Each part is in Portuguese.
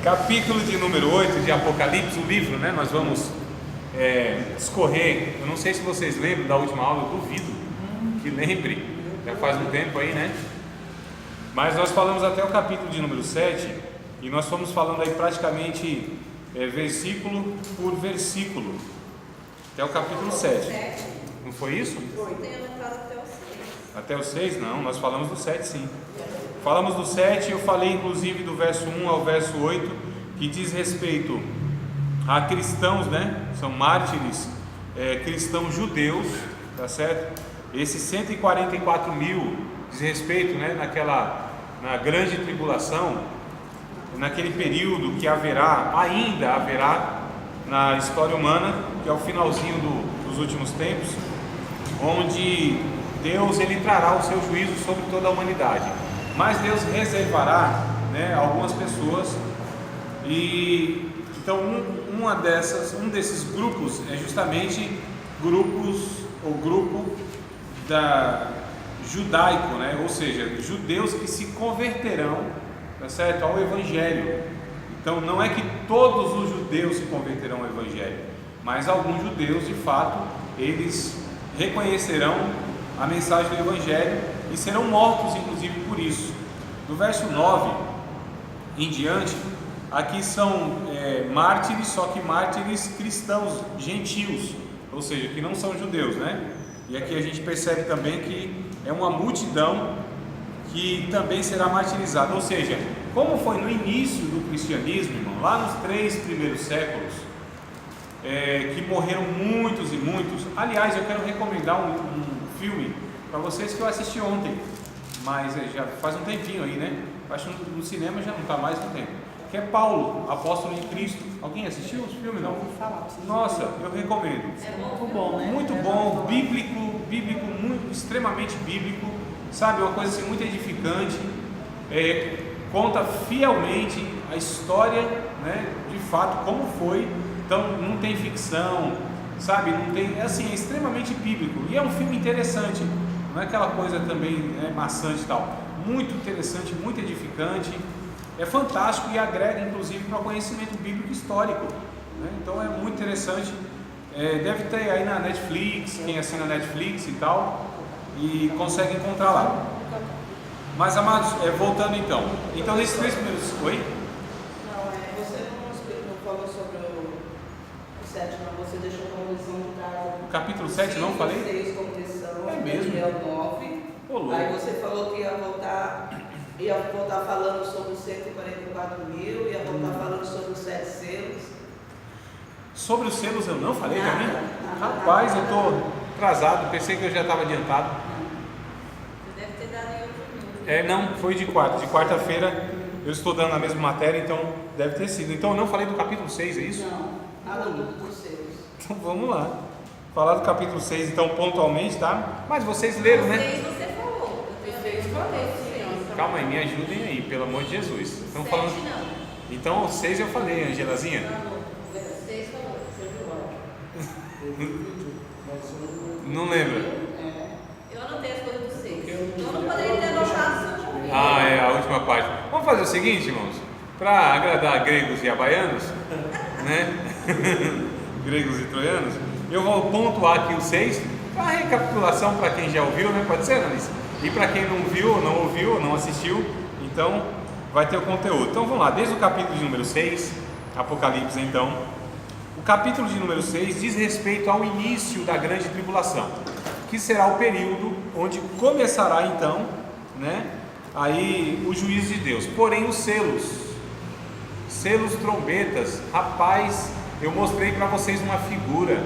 Capítulo de número 8 de Apocalipse, o livro, né? Nós vamos discorrer. Eu não sei se vocês lembram da última aula, eu duvido que lembre, já faz um tempo aí, né? Mas nós falamos até o capítulo de número 7 e nós fomos falando aí praticamente versículo por versículo, até o capítulo 7. Não foi isso? Até o 6 não, nós falamos do 7 sim. Falamos do 7, eu falei inclusive do verso 1 ao verso 8, que diz respeito a cristãos, né? São mártires, cristãos judeus, tá certo? Esses 144 mil diz respeito, né? Na grande tribulação, naquele período que ainda haverá na história humana, que é o finalzinho dos últimos tempos, onde Deus ele trará o seu juízo sobre toda a humanidade. Mas Deus reservará, né, algumas pessoas, e então um desses grupos é justamente o grupo judaico, né, ou seja, judeus que se converterão, tá certo, ao Evangelho. Então não é que todos os judeus se converterão ao Evangelho, mas alguns judeus de fato eles reconhecerão a mensagem do Evangelho e serão mortos inclusive por isso. Do verso 9 em diante, aqui são mártires, só que mártires cristãos, gentios, ou seja, que não são judeus, né? E aqui a gente percebe também que é uma multidão que também será martirizada, ou seja, como foi no início do cristianismo, irmão, lá nos 3 primeiros séculos, que morreram muitos e muitos. Aliás, eu quero recomendar um filme para vocês que eu assisti ontem, mas já faz um tempinho aí, né? Acho que no cinema já não está mais no tempo, que é Paulo, apóstolo de Cristo. Alguém assistiu esse filme? Não? Nossa, eu recomendo. É muito bom, né? Muito bom, bíblico, muito, extremamente bíblico, sabe? Uma coisa assim muito edificante. Conta fielmente a história, né? De fato, como foi. Então não tem ficção, sabe? Não tem, assim, é extremamente bíblico e é um filme interessante. Não é aquela coisa também maçante e tal. Muito interessante, muito edificante. É fantástico e agrega inclusive para o conhecimento bíblico histórico, né? Então é muito interessante. Deve ter aí na Netflix, quem assina a Netflix e tal, e consegue encontrar lá. Mas amados, voltando então nesses 3 primeiros. Oi? Não, você não falou sobre o 7, não, você deixou como lição de casa. O capítulo 7 não falei? 6 como lição, é mesmo? Daniel 9. Aí você falou que ia voltar falando sobre os 144 mil, ia voltar falando sobre os 7 selos. Sobre os selos eu não falei também? Rapaz, eu estou atrasado, pensei que eu já estava adiantado. Você deve ter dado em outro número. Não, foi de quarta. De quarta-feira eu estou dando a mesma matéria, então deve ter sido. Então eu não falei do capítulo 6, é isso? Não, falando dos selos. Então vamos lá. Falar do capítulo 6 então pontualmente, tá? Mas vocês leram, né? 6 você falou. Eu falei. Calma aí, me ajudem aí, pelo amor de Jesus. Estão falando. Não. Então o 6 eu falei, Angelazinha. Falou. 6 falou. Você viu? Não lembra? Eu anotei as coisas do 6. Eu não poderia ter anotado isso. A última parte. Vamos fazer o seguinte, irmãos, para agradar gregos e baianos, né? Gregos e troianos, eu vou pontuar aqui o 6 para recapitulação para quem já ouviu, né? Pode ser, Analice? E para quem não viu, não ouviu, não assistiu, então vai ter o conteúdo. Então vamos lá, desde o capítulo de número 6, Apocalipse então. O capítulo de número 6 diz respeito ao início da grande tribulação, que será o período onde começará então, né, aí o juízo de Deus. Porém os selos, trombetas, rapaz, eu mostrei para vocês uma figura.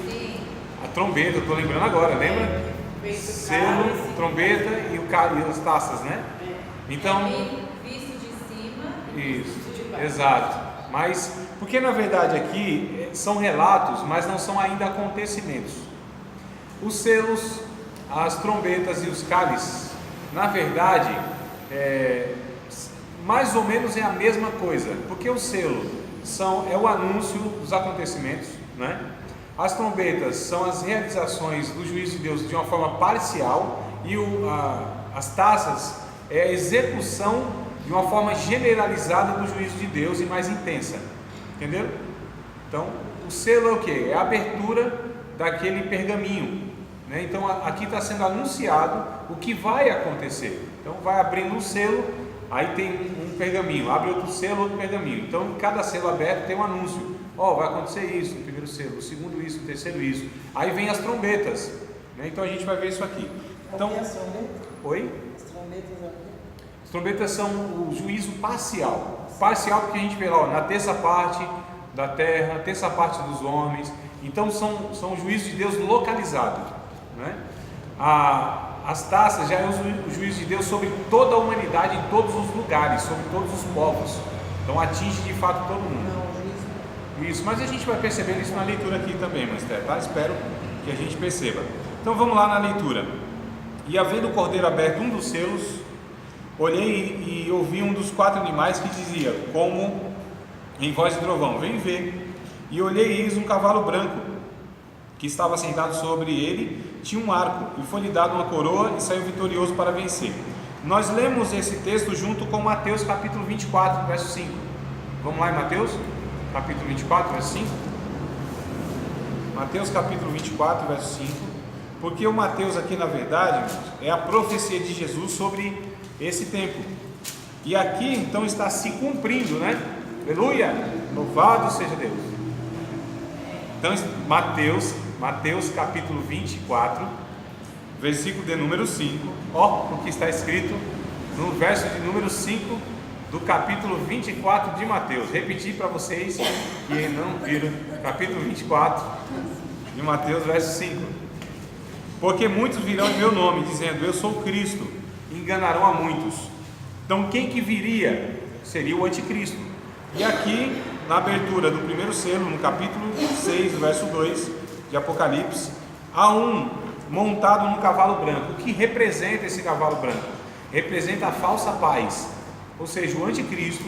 Sim. A trombeta, eu estou lembrando agora, lembra? Selo, trombeta e as taças, né? Então, Visto de cima e isso, visto de baixo. exato. Mas, porque na verdade aqui são relatos, mas não são ainda acontecimentos. Os selos, as trombetas e os cálices, na verdade, mais ou menos é a mesma coisa, porque o selo é o anúncio dos acontecimentos, né? As trombetas são as realizações do juízo de Deus de uma forma parcial, e as taças é a execução de uma forma generalizada do juízo de Deus e mais intensa. Entendeu? Então, o selo é o que? É a abertura daquele pergaminho, né? Então, aqui está sendo anunciado o que vai acontecer. Então, vai abrindo um selo, aí tem um pergaminho, abre outro selo, outro pergaminho. Então, em cada selo aberto tem um anúncio. Vai acontecer isso no primeiro selo, no segundo isso, no terceiro isso. Aí vem as trombetas, né? Então, a gente vai ver isso aqui. Então, oi? As trombetas são o juízo parcial. Parcial porque a gente vê lá, na terça parte da terra, terça parte dos homens. Então são o juízo de Deus localizado, né? As taças já é o juízo de Deus sobre toda a humanidade, em todos os lugares, sobre todos os povos. Então atinge de fato todo mundo. Isso, mas a gente vai perceber isso na leitura aqui também, mas tá? Espero que a gente perceba. Então vamos lá na leitura. E havendo o cordeiro aberto um dos selos, olhei e ouvi um dos 4 animais que dizia, como em voz de trovão: vem ver. E olhei e eis um cavalo branco, que estava sentado sobre ele, tinha um arco, e foi-lhe dado uma coroa, e saiu vitorioso para vencer. Nós lemos esse texto junto com Mateus capítulo 24, verso 5. Vamos lá em Mateus, capítulo 24, verso 5. Mateus capítulo 24, verso 5. Porque o Mateus aqui, na verdade, é a profecia de Jesus sobre esse tempo. E aqui, então, está se cumprindo, né? Aleluia! Louvado seja Deus! Então, Mateus capítulo 24, versículo de número 5, o que está escrito no verso de número 5 do capítulo 24 de Mateus. Repetir para vocês que não viram, capítulo 24 de Mateus, verso 5. Porque muitos virão em meu nome, dizendo, eu sou Cristo, e enganarão a muitos. Então, quem que viria? Seria o anticristo. E aqui, na abertura do primeiro selo, no capítulo 6, verso 2 de Apocalipse, há um montado num cavalo branco. O que representa esse cavalo branco? Representa a falsa paz, ou seja, o anticristo,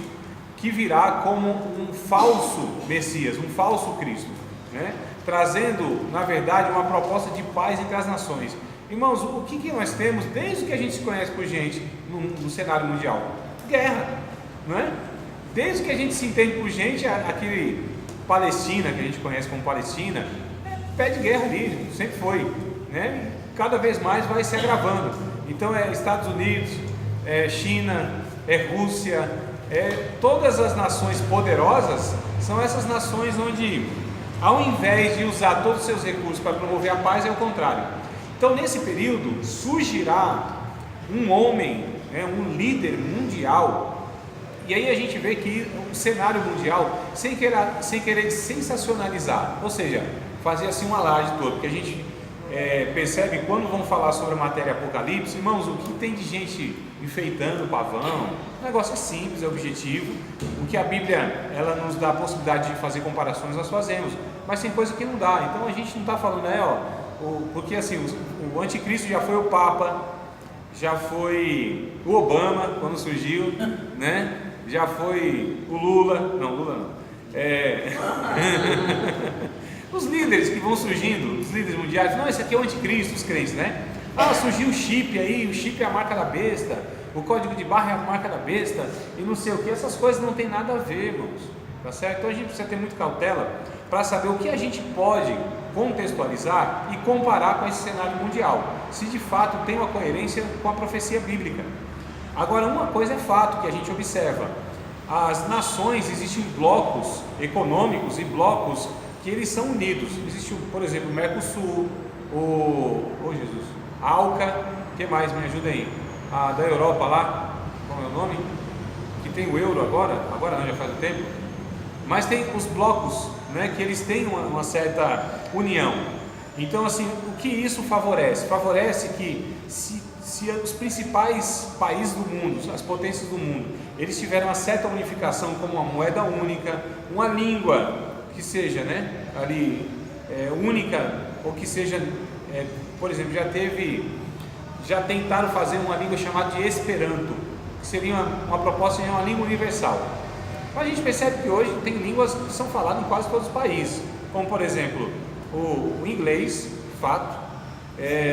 que virá como um falso Messias, um falso Cristo, né? Trazendo, na verdade, uma proposta de paz entre as nações. Irmãos, o que nós temos desde que a gente se conhece por gente no cenário mundial? Guerra, não é? Desde que a gente se entende por gente, aquele Palestina, que a gente conhece como Palestina, pé de guerra ali, sempre foi, né? Cada vez mais vai se agravando. Então é Estados Unidos, é China, é Rússia, todas as nações poderosas são essas nações onde, ao invés de usar todos os seus recursos para promover a paz, é o contrário. Então nesse período surgirá um homem, um líder mundial. E aí a gente vê que o cenário mundial, sem querer sensacionalizar, ou seja, fazer assim um alarde todo, porque a gente percebe quando vão falar sobre a matéria Apocalipse, irmãos, o que tem de gente enfeitando o pavão, o negócio é simples, é objetivo. O que a Bíblia ela nos dá a possibilidade de fazer comparações, nós fazemos, mas tem coisa que não dá. Então a gente não está falando, porque assim, o anticristo já foi o Papa, já foi o Obama quando surgiu, né? Já foi o Lula não. Os líderes que vão surgindo, os líderes mundiais, não, esse aqui é o anticristo, os crentes, né? Surgiu o chip aí, o chip é a marca da besta, o código de barra é a marca da besta, e não sei o que, essas coisas não tem nada a ver, irmãos, tá certo? Então a gente precisa ter muita cautela para saber o que a gente pode contextualizar e comparar com esse cenário mundial, se de fato tem uma coerência com a profecia bíblica. Agora, uma coisa é fato que a gente observa: as nações, existem blocos econômicos e blocos que eles são unidos. Existe, por exemplo, o Mercosul, a ALCA, que mais? Me ajuda aí. A da Europa lá, qual é o nome? Que tem o euro agora não, já faz um tempo. Mas tem os blocos, né, que eles têm uma certa união. Então, assim, o que isso favorece? Favorece que se os principais países do mundo, as potências do mundo, eles tiverem uma certa unificação, como uma moeda única, uma língua que seja, né, ali única, ou que seja, por exemplo, já tentaram fazer uma língua chamada de Esperanto, que seria uma proposta de uma língua universal. Mas a gente percebe que hoje tem línguas que são faladas em quase todos os países, como por exemplo o inglês, fato,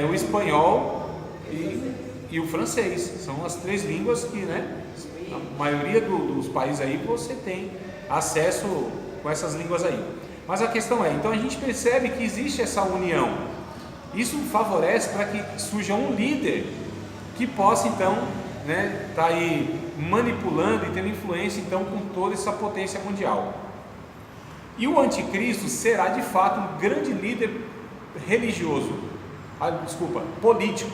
o espanhol e o francês. São as 3 línguas que, né, A maioria dos países aí você tem acesso com essas línguas aí. Mas a questão é, então a gente percebe que existe essa união. Isso favorece para que surja um líder que possa então, né, tá aí manipulando e tendo influência então com toda essa potência mundial. E o anticristo será de fato um grande líder religioso, político,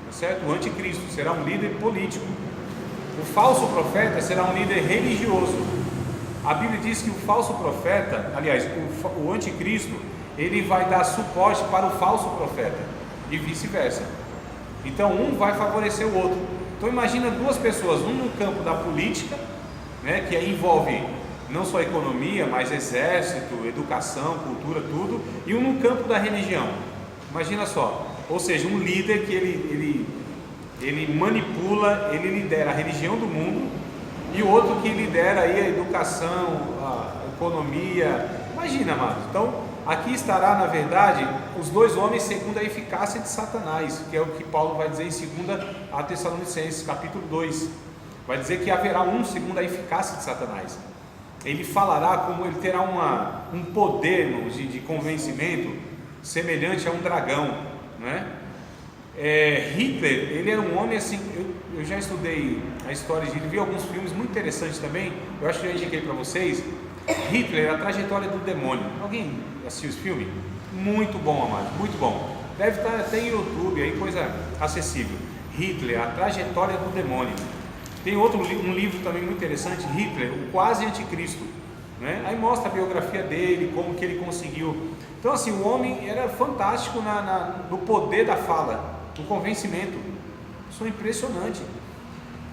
tá certo? O anticristo será um líder político. O falso profeta será um líder religioso. A Bíblia diz que o falso profeta, aliás, o anticristo, ele vai dar suporte para o falso profeta e vice-versa. Então um vai favorecer o outro. Então imagina duas pessoas, um no campo da política, né, que envolve não só economia, mas exército, educação, cultura, tudo, e um no campo da religião. Imagina só, ou seja, um líder que ele manipula, ele lidera a religião do mundo, e o outro que lidera aí a educação, a economia. Imagina, amados. Então aqui estará, na verdade, os dois homens segundo a eficácia de Satanás, que é o que Paulo vai dizer em 2 a Tessalonicenses, capítulo 2. Vai dizer que haverá um segundo a eficácia de Satanás. Ele falará como ele terá um poder, irmãos, de convencimento semelhante a um dragão, né? Hitler, ele era um homem assim, eu já estudei a história de ele, vi alguns filmes muito interessantes também, eu acho que eu indiquei para vocês. Hitler, a trajetória do demônio. Alguém assistiu esse filme? Muito bom, amado, muito bom. Deve estar até em YouTube, aí, coisa acessível. Hitler, a trajetória do demônio. Tem um livro também muito interessante, Hitler, o quase anticristo, né? Aí mostra a biografia dele, como que ele conseguiu. Então assim, o homem era fantástico no poder da fala, no convencimento. Isso é impressionante.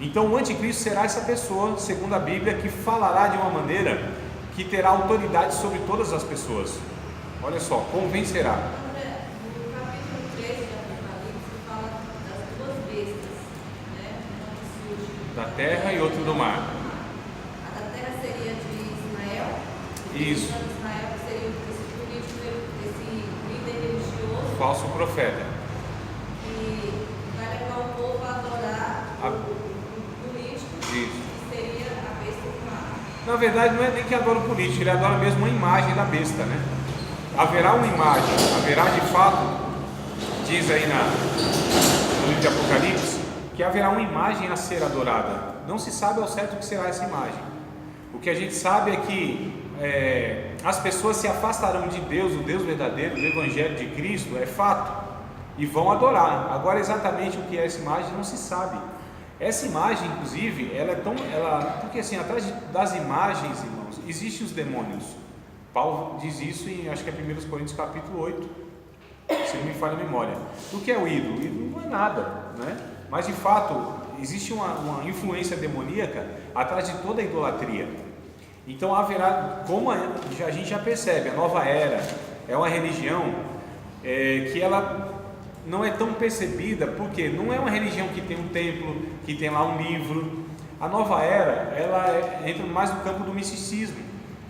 Então o anticristo será essa pessoa, segundo a Bíblia, que falará de uma maneira que terá autoridade sobre todas as pessoas. Olha só, convencerá. No capítulo 13 de Apocalipse fala das duas bestas, né? Uma que surge Da terra e outro do mar. A da terra seria de Ismael. Isso. A de Ismael seria esse político, esse líder religioso. Falso profeta. E vai levar o povo a adorar o político. Isso. Que seria a besta do mar. Na verdade não é nem que adora o político, ele adora mesmo uma imagem da besta, né? Haverá uma imagem, haverá de fato, diz aí no livro de Apocalipse, que haverá uma imagem a ser adorada. Não se sabe ao certo o que será essa imagem. O que a gente sabe é que as pessoas se afastarão de Deus, o Deus verdadeiro, do Evangelho de Cristo, é fato, e vão adorar. Agora exatamente o que é essa imagem não se sabe. Essa imagem, inclusive, porque assim, atrás das imagens, irmãos, existem os demônios. Paulo diz isso em, acho que é 1 Coríntios capítulo 8, se não me falha a memória. O que é o ídolo? O ídolo não é nada, né? Mas de fato, existe uma influência demoníaca atrás de toda a idolatria. Então haverá, como a gente já percebe, a nova era é uma religião que ela não é tão percebida, porque não é uma religião que tem um templo, que tem lá um livro. A nova era, ela entra mais no campo do misticismo,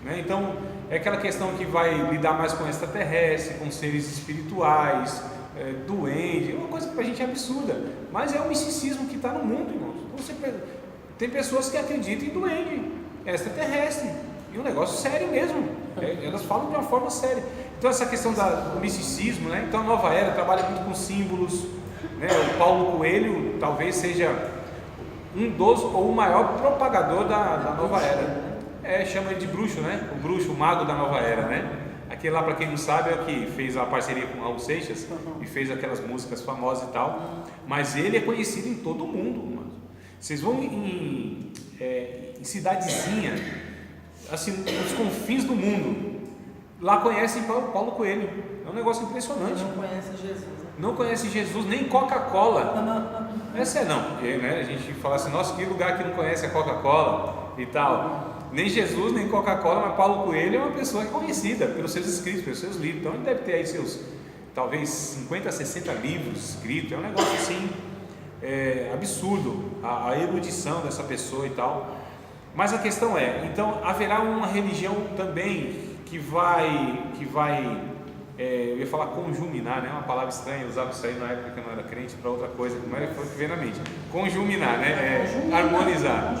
né? Então é aquela questão que vai lidar mais com extraterrestre, com seres espirituais, duende, é uma coisa que para a gente é absurda, mas é o misticismo que está no mundo, irmãos. Tem pessoas que acreditam em duende, extraterrestre, e um negócio sério mesmo, elas falam de uma forma séria. Então essa questão do misticismo, né? Então a nova era trabalha muito com símbolos, né? O Paulo Coelho talvez seja um dos ou o maior propagador da nova era. Chama ele de bruxo, né? O bruxo, o mago da nova era, né? Aquele lá, para quem não sabe, é o que fez a parceria com o Raul Seixas e fez aquelas músicas famosas e tal. Mas ele é conhecido em todo o mundo, mano. Vocês vão em cidadezinha, assim, nos confins do mundo, lá conhecem Paulo Coelho. É um negócio impressionante. Não conhece Jesus, né? Não conhece Jesus, nem Coca-Cola. Essa não, né? A gente fala assim, nossa, que lugar que não conhece a Coca-Cola e tal. Nem Jesus, nem Coca-Cola, mas Paulo Coelho é uma pessoa conhecida pelos seus escritos, pelos seus livros. Então ele deve ter aí seus, talvez 50, 60 livros escritos. É um negócio assim, absurdo, a erudição dessa pessoa e tal. Mas a questão então haverá uma religião também que vai eu ia falar conjuminar, né? Uma palavra estranha, eu usava isso aí na época que eu não era crente para outra coisa, como era que foi que veio na mente. Conjuminar, né? Harmonizar.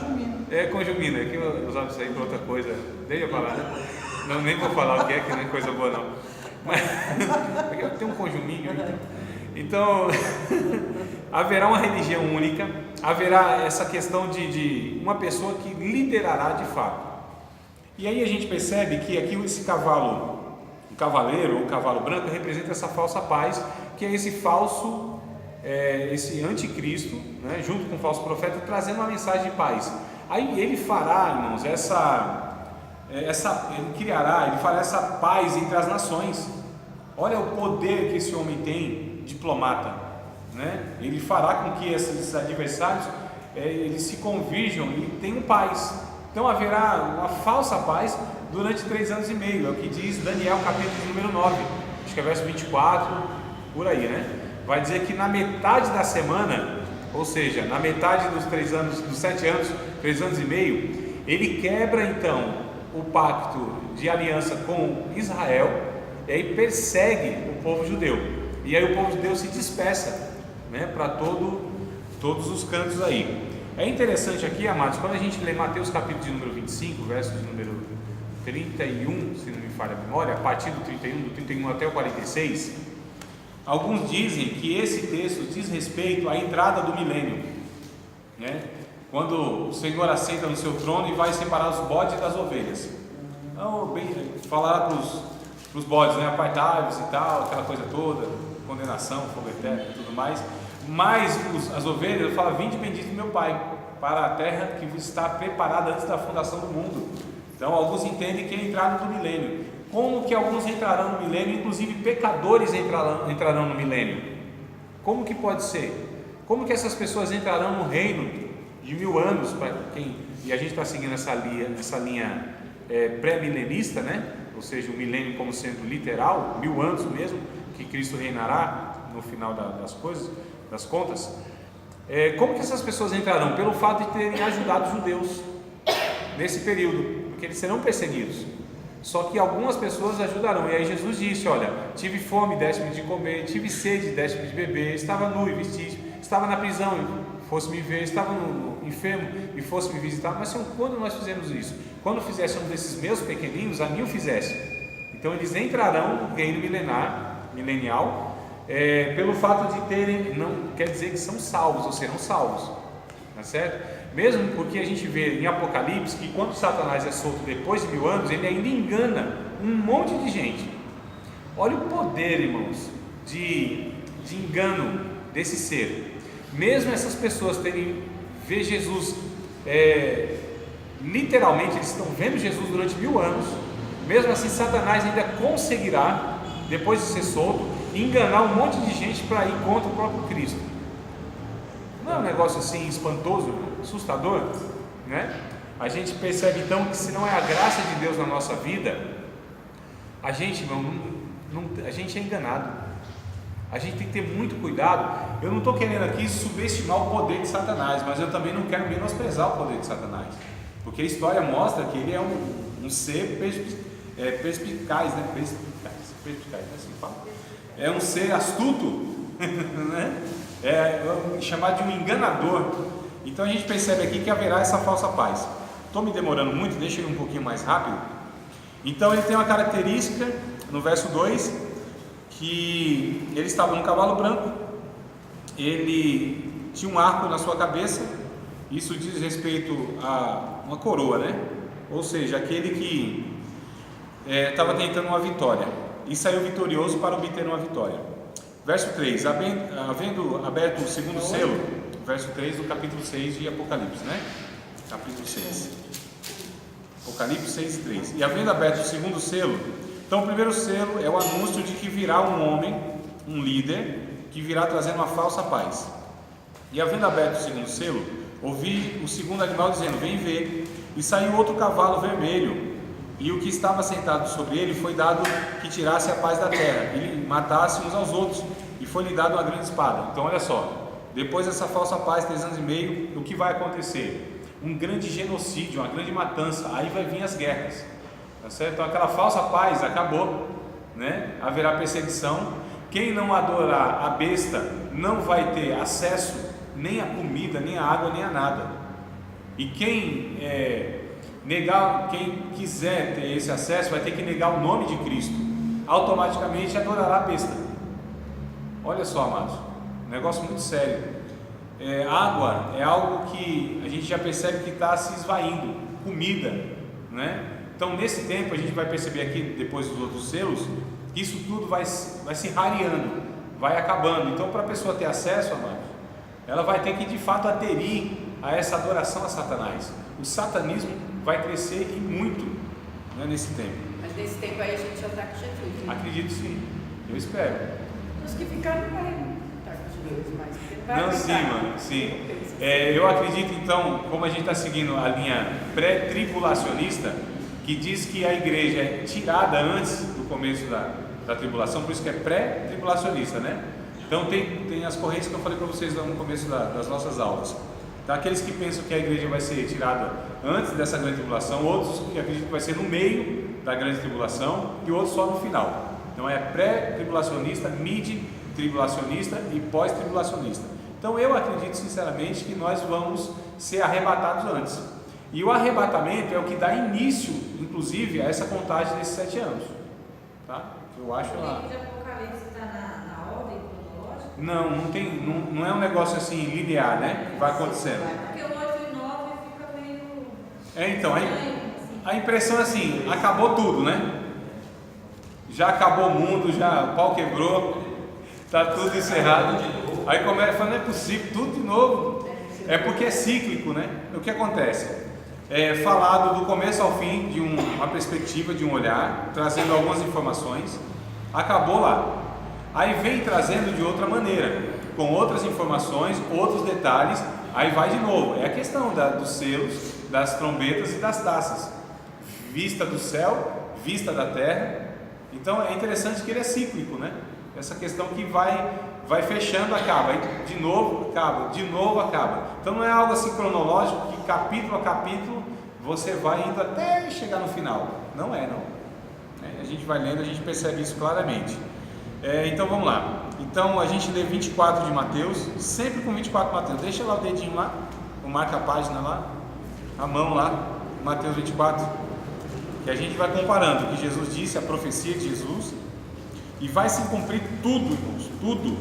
Conjumina, aqui eu usava isso aí para outra coisa, deixa eu falar, né? Não, nem vou falar o que não é coisa boa não. Mas tem um conjumínio aí. Então, haverá uma religião única, haverá essa questão de uma pessoa que liderará de fato. E aí a gente percebe que aqui esse cavalo, o cavaleiro ou o cavalo branco, representa essa falsa paz, que é esse falso, esse anticristo, né, junto com o falso profeta, trazendo uma mensagem de paz. Aí ele fará, irmãos, ele fará essa paz entre as nações. Olha o poder que esse homem tem, diplomata, né? Ele fará com que esses adversários eles se convirjam e tenham paz. Então haverá uma falsa paz durante 3 anos e meio, é o que diz Daniel capítulo número 9, acho que é verso 24, por aí, né? Vai dizer que na metade da semana, ou seja, na metade dos 3 anos, dos 7 anos, 3 anos e meio, ele quebra então o pacto de aliança com Israel, e aí persegue o povo judeu, e aí o povo judeu se dispersa, né, para todos os cantos aí. É interessante aqui, amados, quando a gente lê Mateus capítulo de número 25, verso de número 31, se não me falha a memória, a partir do 31 até o 46, alguns dizem que esse texto diz respeito à entrada do milênio, né? Quando o Senhor assenta no seu trono e vai separar os bodes das ovelhas. Então, falar para os bodes, né? Apartai-vos e tal, aquela coisa toda, condenação, fogo eterno e tudo mais. Mas as ovelhas falam: vinde bendito meu Pai, para a terra que vos está preparada antes da fundação do mundo. Então alguns entendem que entraram no milênio. Como que alguns entrarão no milênio? Inclusive pecadores entrarão no milênio. Como que pode ser? Como que essas pessoas entrarão no reino de 1000 anos, para quem, e a gente está seguindo essa linha pré-milenista, né? Ou seja, o milênio como sendo literal, 1000 anos mesmo, que Cristo reinará no final das contas. Como que essas pessoas entrarão? Pelo fato de terem ajudado os judeus nesse período, porque eles serão perseguidos. Só que algumas pessoas ajudarão. E aí Jesus disse: olha, tive fome, deste-me de comer, tive sede, deste-me de beber, estava nu e vestiste, estava na prisão e fosse me ver, estava no enfermo e fosse me visitar. Mas quando nós fizemos isso? Quando fizéssemos desses meus pequeninos, a mim o fizesse. Então eles entrarão no reino milenial, pelo fato de terem, não quer dizer que são salvos ou serão salvos, tá certo? Mesmo porque a gente vê em Apocalipse que quando Satanás é solto depois de 1000 anos, ele ainda engana um monte de gente. Olha o poder, irmãos, de engano desse ser. Mesmo essas pessoas ver Jesus, literalmente eles estão vendo Jesus durante 1000 anos, mesmo assim Satanás ainda conseguirá, depois de ser solto, enganar um monte de gente para ir contra o próprio Cristo. Não é um negócio assim espantoso, assustador, né? A gente percebe então que se não é a graça de Deus na nossa vida, a gente é enganado. A gente tem que ter muito cuidado. Eu não estou querendo aqui subestimar o poder de Satanás, mas eu também não quero menosprezar o poder de Satanás, porque a história mostra que ele é um ser perspicaz, né? Perspicaz, assim fala. É um ser astuto, né? Chamado de um enganador. Então a gente percebe aqui que haverá essa falsa paz. Estou me demorando muito, deixa eu ir um pouquinho mais rápido. Então ele tem uma característica no verso 2, que ele estava num cavalo branco, ele tinha um arco na sua cabeça. Isso diz respeito a uma coroa, né? Ou seja, aquele que estava tentando uma vitória e saiu vitorioso para obter uma vitória. Verso 3, havendo aberto o segundo selo, verso 3 do capítulo 6 de Apocalipse, né? Capítulo 6, Apocalipse 6 e 3. E havendo aberto o segundo selo, então o primeiro selo é o anúncio de que virá um homem, um líder, que virá trazendo uma falsa paz. E havendo aberto o segundo selo, ouvi o segundo animal dizendo: vem ver. E saiu outro cavalo vermelho, e o que estava sentado sobre ele foi dado que tirasse a paz da terra, e matasse uns aos outros, e foi-lhe dado uma grande espada. Então olha só, depois dessa falsa paz, 3 anos e meio, o que vai acontecer? Um grande genocídio, uma grande matança. Aí vai vir as guerras, tá certo? Então aquela falsa paz acabou, né? Haverá perseguição. Quem não adorar a besta não vai ter acesso nem à comida, nem à água, nem a nada. E quem quem quiser ter esse acesso vai ter que negar o nome de Cristo, automaticamente adorará a besta. Olha só, amados, um negócio muito sério. Água é algo que a gente já percebe que está se esvaindo, comida, né? Então nesse tempo a gente vai perceber aqui, depois dos outros selos, que isso tudo vai se rareando, vai acabando. Então, para a pessoa ter acesso, amados, ela vai ter que de fato aderir a essa adoração a Satanás. O satanismo vai crescer e muito, né, nesse tempo. Mas nesse tempo aí a gente já está com Jesus, né? Acredito sim, eu espero. Os que ficaram não vai estar com Jesus mais, porque não vai Não, aguentar. sim, mano, sim. Eu acredito então, como a gente está seguindo a linha pré-tribulacionista, que diz que a igreja é tirada antes do começo da tribulação, por isso que é pré-tribulacionista, né? Então tem as correntes que eu falei para vocês no começo das nossas aulas. Então, aqueles que pensam que a igreja vai ser tirada antes dessa grande tribulação, outros que acreditam que vai ser no meio da grande tribulação e outros só no final. Então é pré-tribulacionista, mid-tribulacionista e pós-tribulacionista. Então eu acredito sinceramente que nós vamos ser arrebatados antes. E o arrebatamento é o que dá início, inclusive, a essa contagem desses 7 anos. Tá? Eu acho lá. O livro de Apocalipse está na ordem cronológica? Não é um negócio assim linear, né? Que vai acontecendo. Porque o 8 e 9 fica meio. Então, estranho, a impressão é assim: acabou tudo, né? Já acabou o mundo, já o pau quebrou, está tudo encerrado. Aí começa a falar, não é possível, tudo de novo. É porque é cíclico, né? O que acontece? É falado do começo ao fim, de uma perspectiva, de um olhar, trazendo algumas informações, acabou lá. Aí vem trazendo de outra maneira, com outras informações, outros detalhes, aí vai de novo. É a questão dos selos, das trombetas e das taças, vista do céu, vista da terra. Então é interessante que ele é cíclico, né? Essa questão que vai fechando, acaba, aí de novo acaba, de novo acaba. Então não é algo assim cronológico, que capítulo a capítulo você vai indo até chegar no final. Não é, não. A gente vai lendo, a gente percebe isso claramente. Então vamos lá. Então a gente lê 24 de Mateus, sempre com 24 de Mateus. Deixa lá o dedinho lá, marca a página lá, a mão lá, Mateus 24. Que a gente vai comparando o que Jesus disse, a profecia de Jesus, e vai se cumprir tudo, irmãos, tudo.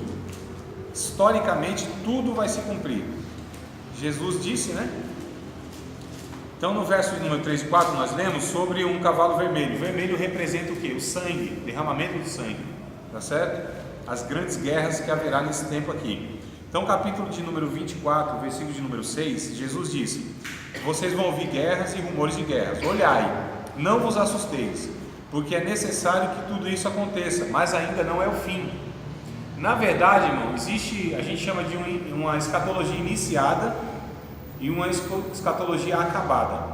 Historicamente, tudo vai se cumprir. Jesus disse, né? Então, no verso número 3 e 4, nós lemos sobre um cavalo vermelho. O vermelho representa o quê? O sangue, derramamento do sangue, tá certo? As grandes guerras que haverá nesse tempo aqui. Então, capítulo de número 24, versículo de número 6, Jesus disse: vocês vão ouvir guerras e rumores de guerras. Olhai, não vos assusteis, porque é necessário que tudo isso aconteça, mas ainda não é o fim. Na verdade, irmão, existe, a gente chama de uma escatologia iniciada e uma escatologia acabada.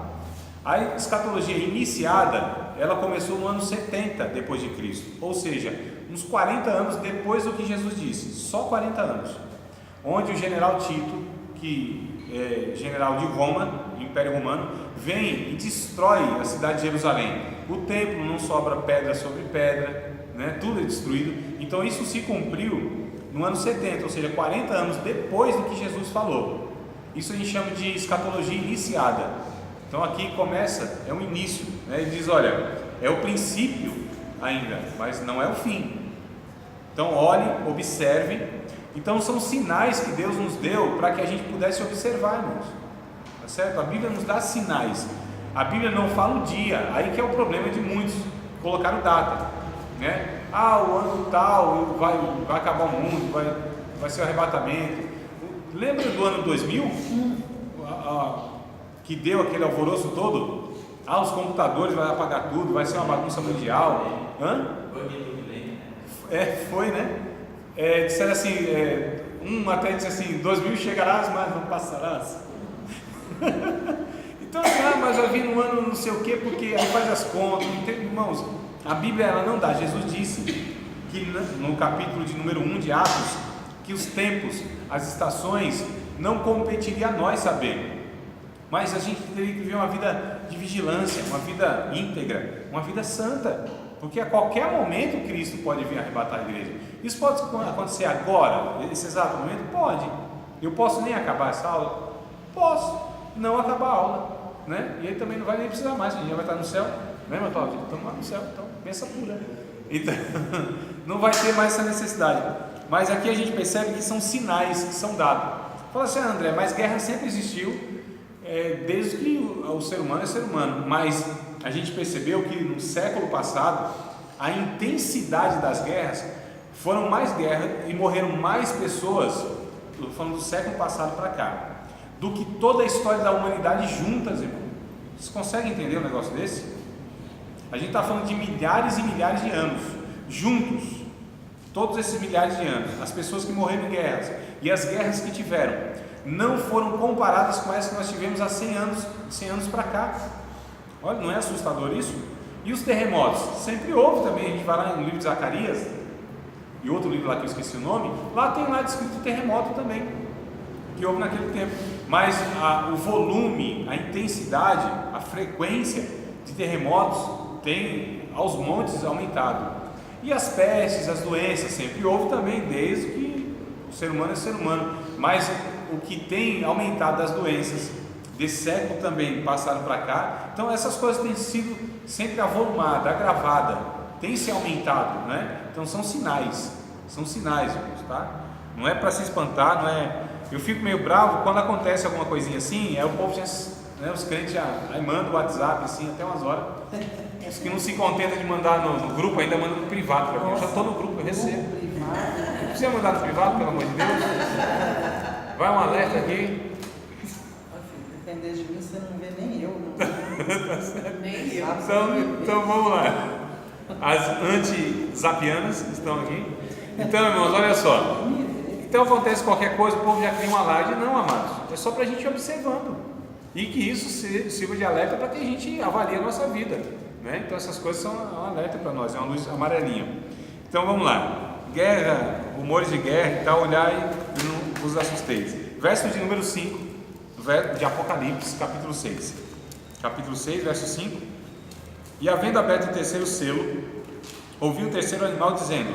A escatologia iniciada, ela começou no ano 70 depois de Cristo, ou seja, uns 40 anos depois do que Jesus disse, só 40 anos, onde o general Tito, que é general de Roma, Império Romano, vem e destrói a cidade de Jerusalém. O templo não sobra pedra sobre pedra, né? Tudo é destruído. Então isso se cumpriu no ano 70, ou seja, 40 anos depois do que Jesus falou. Isso a gente chama de escatologia iniciada. Então aqui começa, é um início, né? Ele diz, olha, é o princípio ainda, mas não é o fim. Então olhe, observe. Então são sinais que Deus nos deu para que a gente pudesse observar, irmãos. Tá certo? A Bíblia nos dá sinais. A Bíblia não fala o dia, aí que é o problema de muitos, colocaram data, né? O ano tal, vai acabar o mundo, vai ser o arrebatamento. Lembra do ano 2000? Que deu aquele alvoroço todo? Os computadores vai apagar tudo, vai ser uma bagunça mundial. Foi, né? Disseram assim, até disse assim, 2000 chegarás, mas não passarás. Então, mas vai vir no ano não sei o que, porque aí faz as contas, irmãos. A Bíblia ela não dá. Jesus disse que no capítulo de número 1 de Atos, que os tempos, as estações, não competiria a nós saber, mas a gente teria que viver uma vida de vigilância, uma vida íntegra, uma vida santa, porque a qualquer momento Cristo pode vir arrebatar a igreja. Isso pode acontecer agora, nesse exato momento? Pode. Eu posso nem acabar essa aula? Posso. não acabar a aula, né? E ele também não vai nem precisar mais, a gente já vai estar no céu, né, meu Cláudio? Estamos lá no céu, então pensa pura. Então, não vai ter mais essa necessidade. Mas aqui a gente percebe que são sinais que são dados. Fala assim, André, mas guerra sempre existiu, desde que o ser humano é ser humano. Mas a gente percebeu que no século passado, a intensidade das guerras, foram mais guerras e morreram mais pessoas, estou falando do século passado para cá, do que toda a história da humanidade juntas, irmão. Vocês conseguem entender um negócio desse? A gente está falando de milhares e milhares de anos, juntos, todos esses milhares de anos, as pessoas que morreram em guerras e as guerras que tiveram, não foram comparadas com essa que nós tivemos há 100 anos para cá. Olha, não é assustador isso? E os terremotos? Sempre houve também, a gente vai lá no livro de Zacarias, e outro livro lá que eu esqueci o nome, lá tem lá descrito terremoto também, que houve naquele tempo, mas o volume, a intensidade, a frequência de terremotos tem aos montes aumentado. E as pestes, as doenças, sempre houve também, desde que o ser humano é ser humano, mas o que tem aumentado das doenças desse século também passaram para cá, então essas coisas têm sido sempre avolumada, agravada, tem se aumentado, né? Então são sinais, irmãos, tá? Não é para se espantar, não é. Eu fico meio bravo quando acontece alguma coisinha assim, o povo já, né, os crentes já aí mandam o WhatsApp assim até umas horas. Os que não se contentam de mandar no grupo ainda mandam no privado para mim. Eu já estou no grupo, eu recebo. Não precisa mandar no privado, pelo amor de Deus. Vai um alerta aqui. Depender de mim, você não vê nem eu. Nem eu. Então vamos lá. As anti-zapianas estão aqui. Então, irmãos, olha só. Então acontece qualquer coisa, o povo já cria um alarde. Não, amados, é só para a gente ir observando. E que isso sirva de alerta para que a gente avalie a nossa vida, né? Então essas coisas são um alerta para nós, é uma luz amarelinha. Então vamos lá. Guerra, rumores de guerra e tal, olhai e não vos assusteis. Verso de número 5 de Apocalipse, capítulo 6. Capítulo 6, verso 5. E havendo aberto o terceiro selo, ouvi o terceiro animal dizendo: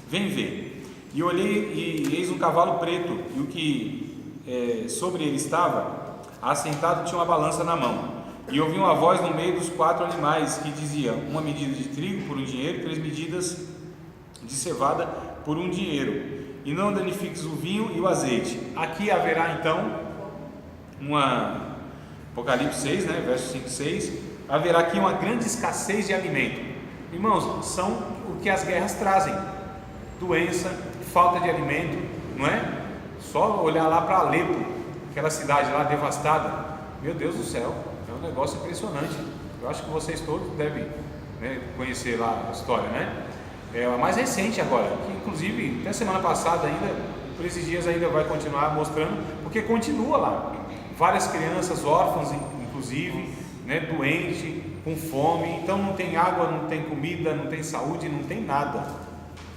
vem ver. E olhei, e eis um cavalo preto, e o que sobre ele estava, assentado, tinha uma balança na mão. E ouvi uma voz no meio dos 4 animais, que dizia: uma medida de trigo por 1 dinheiro, 3 medidas de cevada por 1 dinheiro, e não danifiques o vinho e o azeite. Aqui haverá então Apocalipse 6, né, verso 5 e 6, haverá aqui uma grande escassez de alimento. Irmãos, são o que as guerras trazem: doença, falta de alimento, não é? Só olhar lá para Alepo, aquela cidade lá devastada, meu Deus do céu, é um negócio impressionante. Eu acho que vocês todos devem, né, conhecer lá a história, né? É a mais recente agora, que inclusive até semana passada ainda, por esses dias ainda vai continuar mostrando, porque continua lá, várias crianças órfãs inclusive, né, doente, com fome, então não tem água, não tem comida, não tem saúde, não tem nada.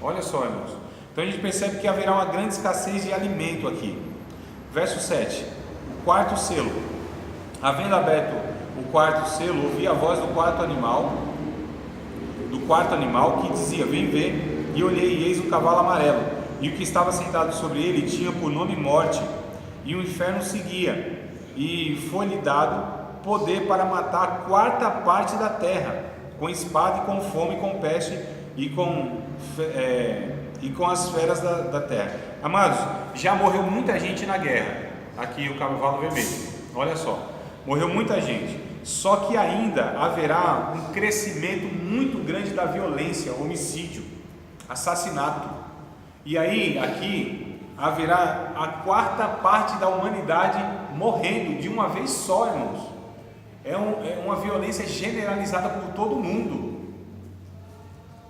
Olha só, irmãos, então a gente percebe que haverá uma grande escassez de alimento aqui. Verso 7, o 4º selo. Havendo aberto o 4º selo, ouvi a voz do quarto animal que dizia: vem ver. E olhei, e eis um cavalo amarelo, e o que estava sentado sobre ele tinha por nome Morte, e o inferno seguia, e foi-lhe dado poder para matar a 4ª parte da terra, com espada e com fome, com peste e com as feras da terra. Amados, já morreu muita gente na guerra. Aqui o cavalo vermelho, olha só, morreu muita gente. Só que ainda haverá um crescimento muito grande da violência, homicídio, assassinato. E aí aqui haverá a 4ª parte da humanidade morrendo de uma vez só, irmãos. É uma violência generalizada por todo mundo.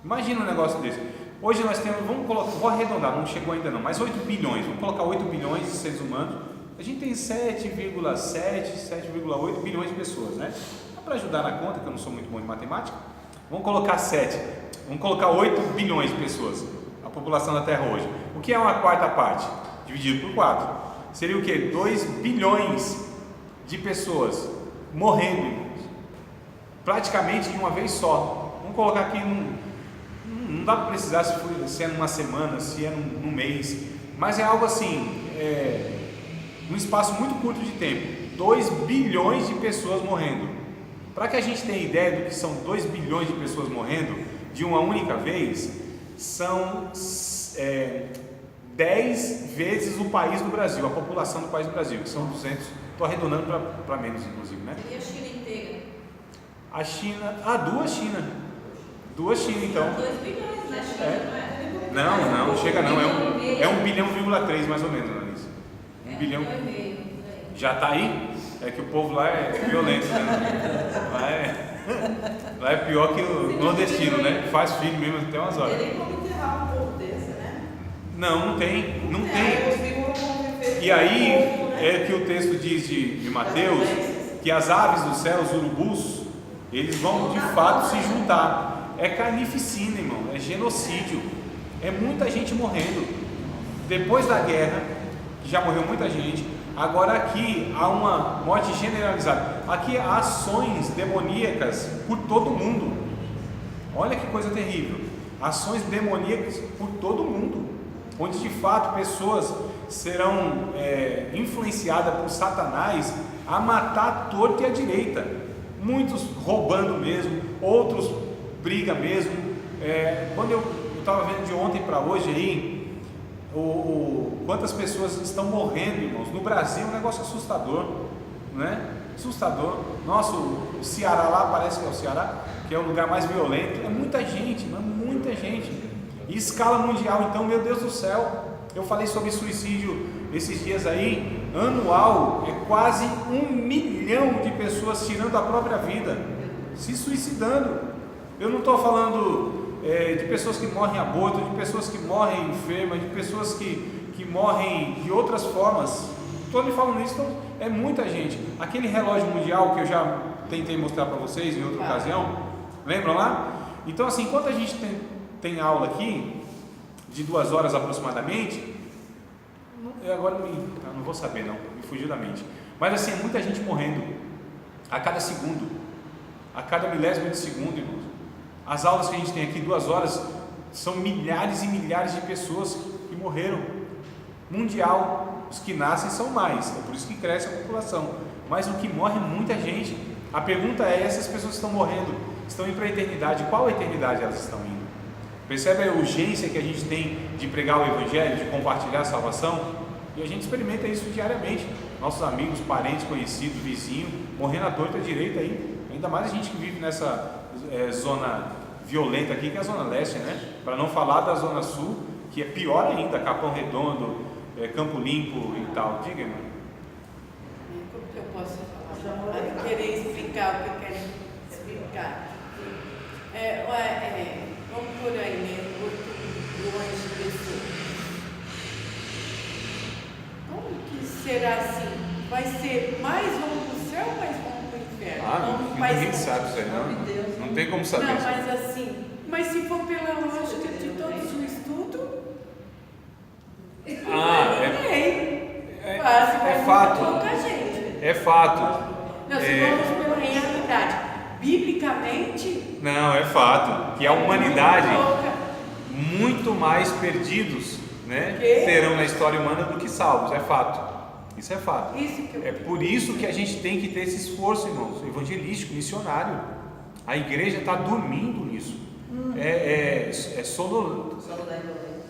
Imagina um negócio desse. Hoje nós temos, vou arredondar, não chegou ainda não, mas 8 bilhões, vamos colocar 8 bilhões de seres humanos. A gente tem 7,8 bilhões de pessoas, né? Só para ajudar na conta, que eu não sou muito bom em matemática, vamos colocar 8 bilhões de pessoas, a população da Terra hoje. O que é uma 4ª parte? Dividido por 4. Seria o quê? 2 bilhões de pessoas morrendo, praticamente de uma vez só. Vamos colocar aqui, não dá para precisar se é numa semana, se é num mês, mas é algo assim, num espaço muito curto de tempo. 2 bilhões de pessoas morrendo. Para que a gente tenha ideia do que são 2 bilhões de pessoas morrendo de uma única vez, são 10 vezes o país do Brasil, a população do país do Brasil, que são 200, estou arredondando para menos, inclusive, né? E a China inteira? A China, duas China então. 2 bilhões na China, não é? Não chega não, é 1,3 bilhão mais ou menos, Análise. 1 bilhão. Já está aí? É que o povo lá é violento, né? Lá é pior que o nordestino, né? Faz filho mesmo até umas horas. Tem nem como enterrar um povo desse, né? Não tem. Os figuras vão viver. E aí é que o texto diz de Mateus, que as aves do céu, os urubus, eles vão de fato se juntar. É carnificina, irmão, é genocídio, é muita gente morrendo. Depois da guerra, que já morreu muita gente, agora aqui há uma morte generalizada. Aqui há ações demoníacas por todo mundo. Olha que coisa terrível. Ações demoníacas por todo mundo, onde de fato pessoas serão influenciadas por Satanás a matar a torta e a direita. Muitos roubando mesmo, outros briga mesmo. Quando eu estava vendo de ontem para hoje aí, quantas pessoas estão morrendo, irmãos. No Brasil é um negócio assustador, né? Assustador. Nossa, o Ceará lá, parece que é o Ceará, que é o lugar mais violento. É muita gente, mas muita gente. E escala mundial, então, meu Deus do céu. Eu falei sobre suicídio esses dias aí. Anual é quase 1 milhão de pessoas tirando a própria vida, se suicidando. Eu não estou falando de pessoas que morrem em aborto, de pessoas que morrem enfermas, de pessoas que morrem de outras formas. Estou me falando isso, então, é muita gente. Aquele relógio mundial que eu já tentei mostrar para vocês em outra ocasião, lembram lá? Então, assim, enquanto a gente tem aula aqui, de 2 horas aproximadamente, agora não vou saber não, me fugiu da mente. Mas assim, muita gente morrendo a cada segundo, a cada milésimo de segundo, irmãos. As aulas que a gente tem aqui, 2 horas, são milhares e milhares de pessoas que morreram. Mundial, os que nascem são mais, é por isso que cresce a população. Mas o que morre é muita gente. A pergunta é: essas pessoas que estão morrendo, estão indo para a eternidade? Qual eternidade elas estão indo? Percebe a urgência que a gente tem de pregar o Evangelho, de compartilhar a salvação? E a gente experimenta isso diariamente. Nossos amigos, parentes, conhecidos, vizinhos, morrendo à torta e à direita aí. Ainda mais a gente que vive nessa zona violenta aqui, que é a Zona Leste, né? Para não falar da Zona Sul, que é pior ainda, Capão Redondo, Campo Limpo e tal. Diga, irmão. Como que eu posso falar? Querer explicar o que querem explicar. Vamos por aí, né? 8 milhões de pessoas. Como que será assim? Vai ser mais vão para o céu ou mais vão para o inferno? Ninguém sabe isso aí, não. Não tem como saber. Não, mas assim, mas se for pela lógica de todos o estudo, é fato. Pouca gente. É fato. Não, se vamos pela realidade, biblicamente. Não, é fato que a humanidade, muito mais perdidos, né, terão na história humana do que salvos. É fato. Isso é fato. É por isso que a gente tem que ter esse esforço, irmãos, evangelístico, missionário. A igreja está dormindo nisso.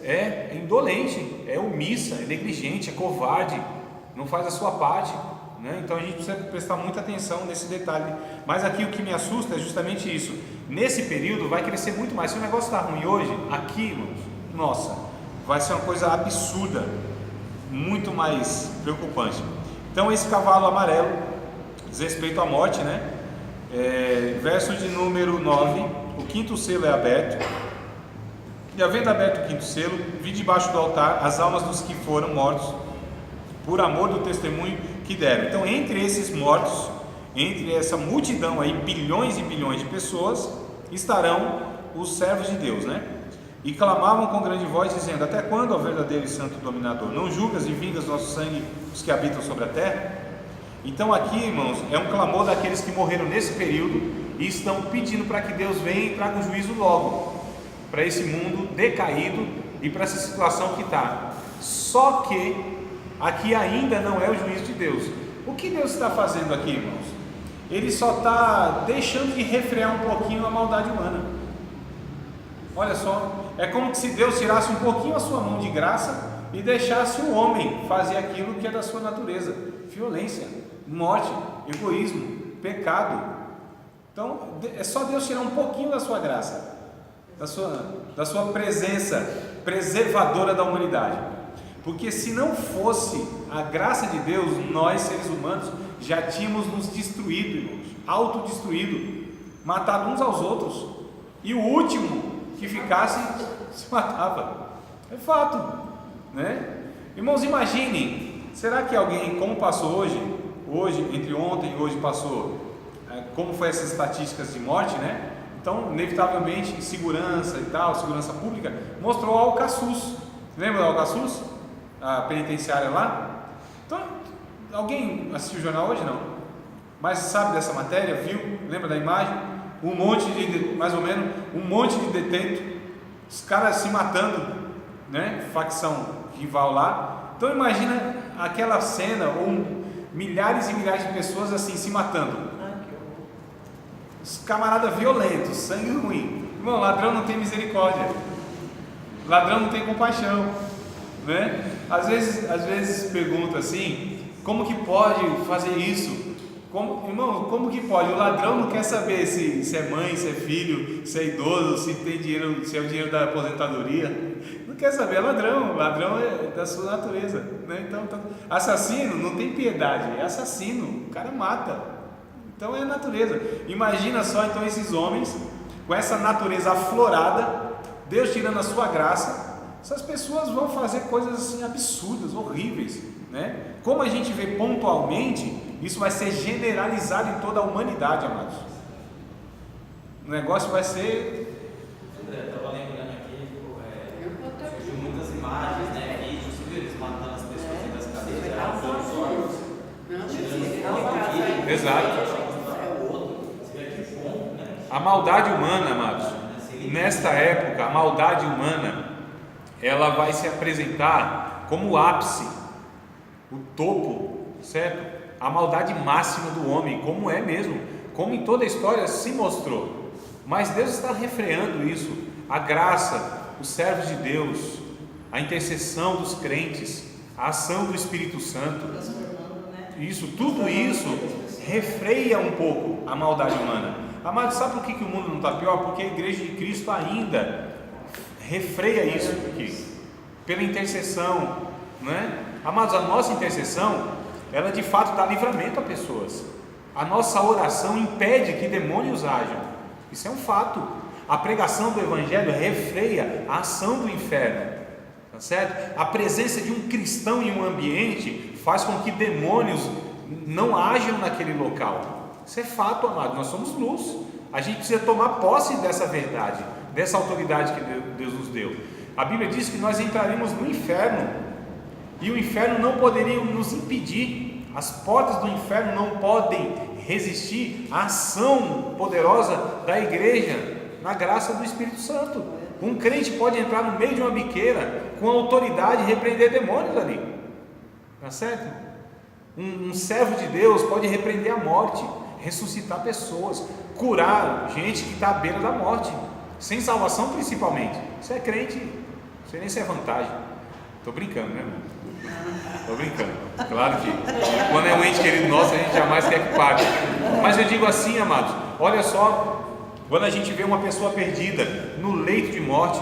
É indolente, é omissa, é negligente, é covarde, não faz a sua parte, né? Então a gente precisa prestar muita atenção nesse detalhe. Mas aqui o que me assusta é justamente isso. Nesse período vai crescer muito mais. Se o negócio está ruim hoje, aqui, irmãos, nossa, vai ser uma coisa absurda, muito mais preocupante. Então esse cavalo amarelo diz respeito à morte, né? Verso de número 9: o 5º selo é aberto, e havendo aberto o 5º selo, vi debaixo do altar as almas dos que foram mortos por amor do testemunho que deram. Então, entre esses mortos, entre essa multidão aí, bilhões e bilhões de pessoas, estarão os servos de Deus, né? E clamavam com grande voz, dizendo: até quando, ó verdadeiro e santo dominador, não julgas e vingas nosso sangue os que habitam sobre a terra? Então aqui, irmãos, é um clamor daqueles que morreram nesse período e estão pedindo para que Deus venha e traga o juízo logo para esse mundo decaído e para essa situação que está. Só que aqui ainda não é o juízo de Deus. O que Deus está fazendo aqui, irmãos? Ele só está deixando de refrear um pouquinho a maldade humana. Olha só, é como se Deus tirasse um pouquinho a sua mão de graça e deixasse o homem fazer aquilo que é da sua natureza: violência, morte, egoísmo, pecado. Então é só Deus tirar um pouquinho da sua graça, da sua presença preservadora da humanidade. Porque se não fosse a graça de Deus, nós seres humanos já tínhamos nos destruído, irmãos, autodestruído, matado uns aos outros, e o último que ficasse se matava. É fato, né? Irmãos, imaginem, será que alguém, como passou hoje, entre ontem e hoje passou, como foi essas estatísticas de morte, né? Então, inevitavelmente, segurança e tal, segurança pública, mostrou a Alcaçuz. Lembra da Alcaçuz? A penitenciária lá? Então, alguém assistiu o jornal hoje? Não. Mas sabe dessa matéria? Viu? Lembra da imagem? Mais ou menos, um monte de detento, os caras se matando, né? Facção rival lá. Então imagina aquela cena, ou milhares e milhares de pessoas assim se matando. Os camaradas violentos, sangue ruim. Irmão, ladrão não tem misericórdia, ladrão não tem compaixão, né? Às vezes pergunto assim, como que pode fazer isso? Irmão, como que pode? O ladrão não quer saber se é mãe, se é filho, se é idoso, se tem dinheiro, se é o dinheiro da aposentadoria. Não quer saber, é ladrão é da sua natureza, né? Então, assassino não tem piedade, é assassino, o cara mata. Então é a natureza. Imagina só então esses homens com essa natureza aflorada, Deus tirando a sua graça. Essas pessoas vão fazer coisas assim absurdas, horríveis, né? Como a gente vê pontualmente, isso vai ser generalizado em toda a humanidade, amados. O negócio vai ser... André, eu estava lembrando aqui, surgiu muitas imagens, né, vídeos, eles matando as pessoas dentro das cadeias, eram todos órgãos, tirando Exato. né? A maldade humana, amados, nesta época, a maldade humana, ela vai se apresentar como o ápice, o topo, certo? A maldade máxima do homem, como é mesmo, como em toda a história se mostrou. Mas Deus está refreando isso, a graça, os servos de Deus, a intercessão dos crentes, a ação do Espírito Santo, isso, tudo isso refreia um pouco a maldade humana. Amados, sabe por que o mundo não está pior? Porque a igreja de Cristo ainda refreia isso aqui, pela intercessão, né? Amados, a nossa intercessão, ela de fato dá livramento a pessoas. A nossa oração impede que demônios ajam. Isso é um fato. A pregação do Evangelho refreia a ação do inferno, tá certo? A presença de um cristão em um ambiente faz com que demônios não ajam naquele local. Isso é fato, amado. Nós somos luz. A gente precisa tomar posse dessa verdade, dessa autoridade que Deus nos deu. A Bíblia diz que nós entraremos no inferno e o inferno não poderia nos impedir. As portas do inferno não podem resistir à ação poderosa da igreja na graça do Espírito Santo. Um crente pode entrar no meio de uma biqueira com autoridade e repreender demônios ali, tá certo? Um servo de Deus pode repreender a morte, ressuscitar pessoas, curar gente que está à beira da morte, sem salvação principalmente. Isso é crente, não sei nem se é vantagem. Estou brincando, né, irmão? Estou brincando. Claro que quando é um ente querido nosso, a gente jamais quer que pague. Mas eu digo assim, amados, olha só, quando a gente vê uma pessoa perdida no leito de morte,